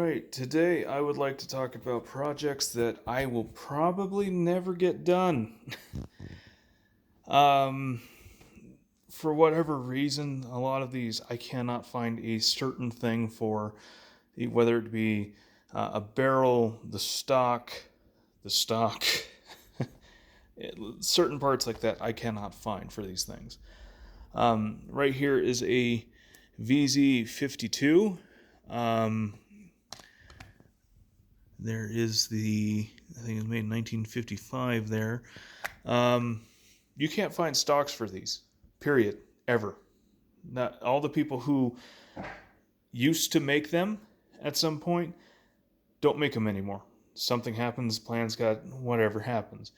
Alright, today I would like to talk about projects that I will probably never get done. um, for whatever reason, a lot of these I cannot find a certain thing for, whether it be a barrel, the stock, certain parts like that I cannot find for these things. Right here is a VZ52. Um, There is I think it was made in 1955 there. Um, you can't find stocks for these, period, ever. Not all the people who used to make them at some point don't make them anymore. Something happens, plans got whatever happens.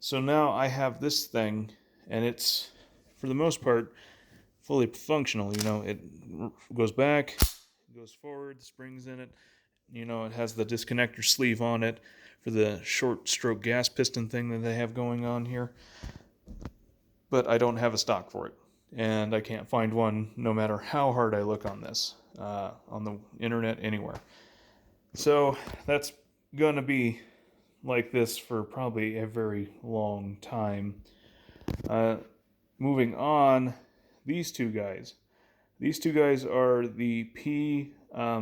So now I have this thing, and it's, for the most part, fully functional. It goes back, goes forward, the springs in it. It has the disconnector sleeve on it for the short stroke gas piston thing that they have going on here. But I don't have a stock for it. And I can't find one no matter how hard I look on this, on the internet, anywhere. So that's going to be like this for probably a very long time. Uh, Moving on, these two guys. These two guys are the P14s,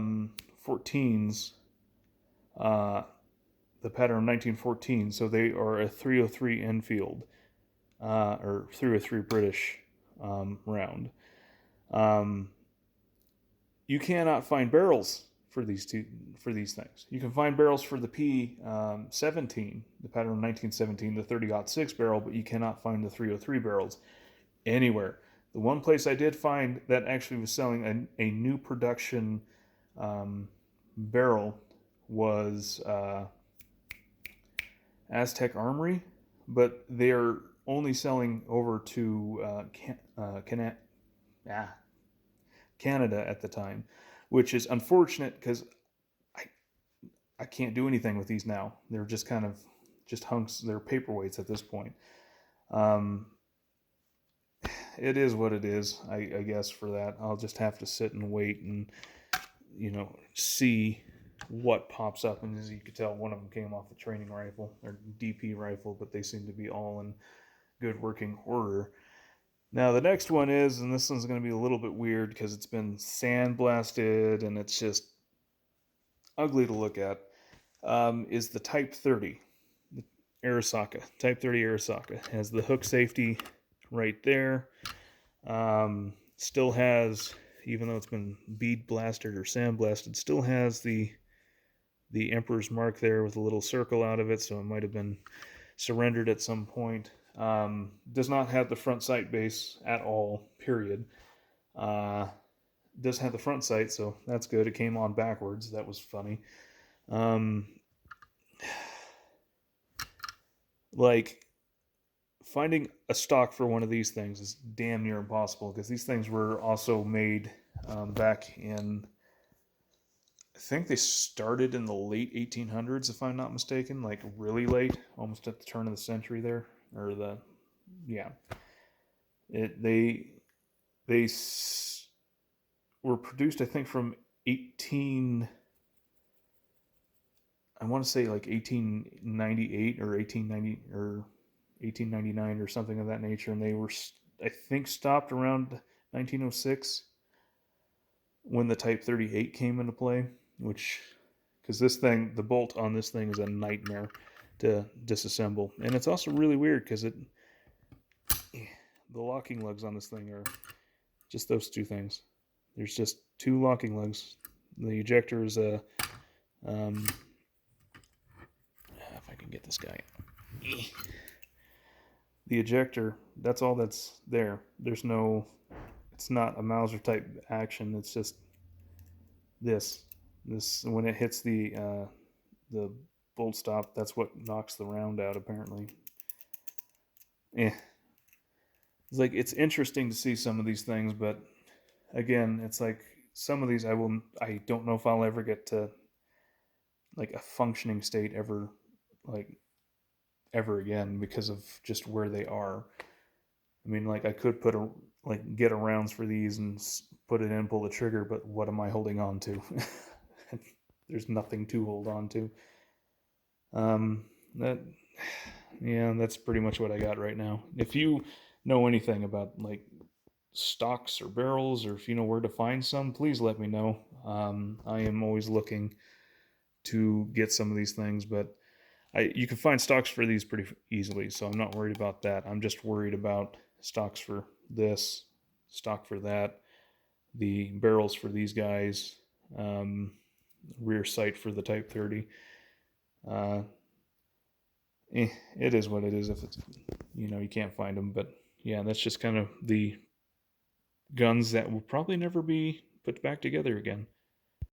the pattern 1914. So they are a 303 Enfield, or 303 British round. Um, you cannot find barrels for these things. You can find barrels for the P17, the pattern 1917, the 30-06 barrel, but you cannot find the 303 barrels anywhere. The one place I did find that actually was selling a new production barrel was Aztec Armory, but they're only selling over to Canada at the time, which is unfortunate because I I can't do anything with these now. They're just kind of just hunks. They're paperweights at this point. Um, it is what it is, I guess. For that, I'll just have to sit and wait and see what pops up. And as you could tell, one of them came off a training rifle or DP rifle, but they seem to be all in good working order. Now the next one is, and this one's going to be a little bit weird because it's been sandblasted and it's just ugly to look at. Is the Type 30, the Arisaka. Type 30 Arisaka has the hook safety right there. Still has, even though it's been bead blasted or sandblasted, still has the Emperor's mark there with a little circle out of it, so it might have been surrendered at some point. Does not have the front sight base at all, period. Does have the front sight, so that's good. It came on backwards. That was funny. Um, like, finding a stock for one of these things is damn near impossible because these things were also made back in, I think they started in the late 1800s, if I'm not mistaken, like really late, almost at the turn of the century there, or yeah. They were produced, I think, from 18, I want to say like 1898 or 1890 or 1899 or something of that nature, and they were, I think, stopped around 1906 when the Type 38 came into play, which, because this thing, the bolt on this thing is a nightmare to disassemble, and it's also really weird because the locking lugs on this thing are just those two things. There's just two locking lugs. The ejector is a, if I can get this guy, the ejector. That's all that's there. There's no. It's not a Mauser type action. It's just this. This when it hits the bolt stop, that's what knocks the round out. Apparently, it's like it's interesting to see some of these things, but again, it's like some of these I don't know if I'll ever get to like a functioning state like ever again because of just where they are. I mean, like I could get a rounds for these and put it in, pull the trigger, but what am I holding on to? there's nothing to hold on to. Um, that, yeah, that's pretty much what I got right now. If you know anything about like stocks or barrels, or if you know where to find some, please let me know. I am always looking to get some of these things, but you can find stocks for these pretty easily, so I'm not worried about that. I'm just worried about stocks for this, stock for that, the barrels for these guys, um, rear sight for the Type 30. Uh, it is what it is if it's, you can't find them. But yeah, that's just kind of the guns that will probably never be put back together again.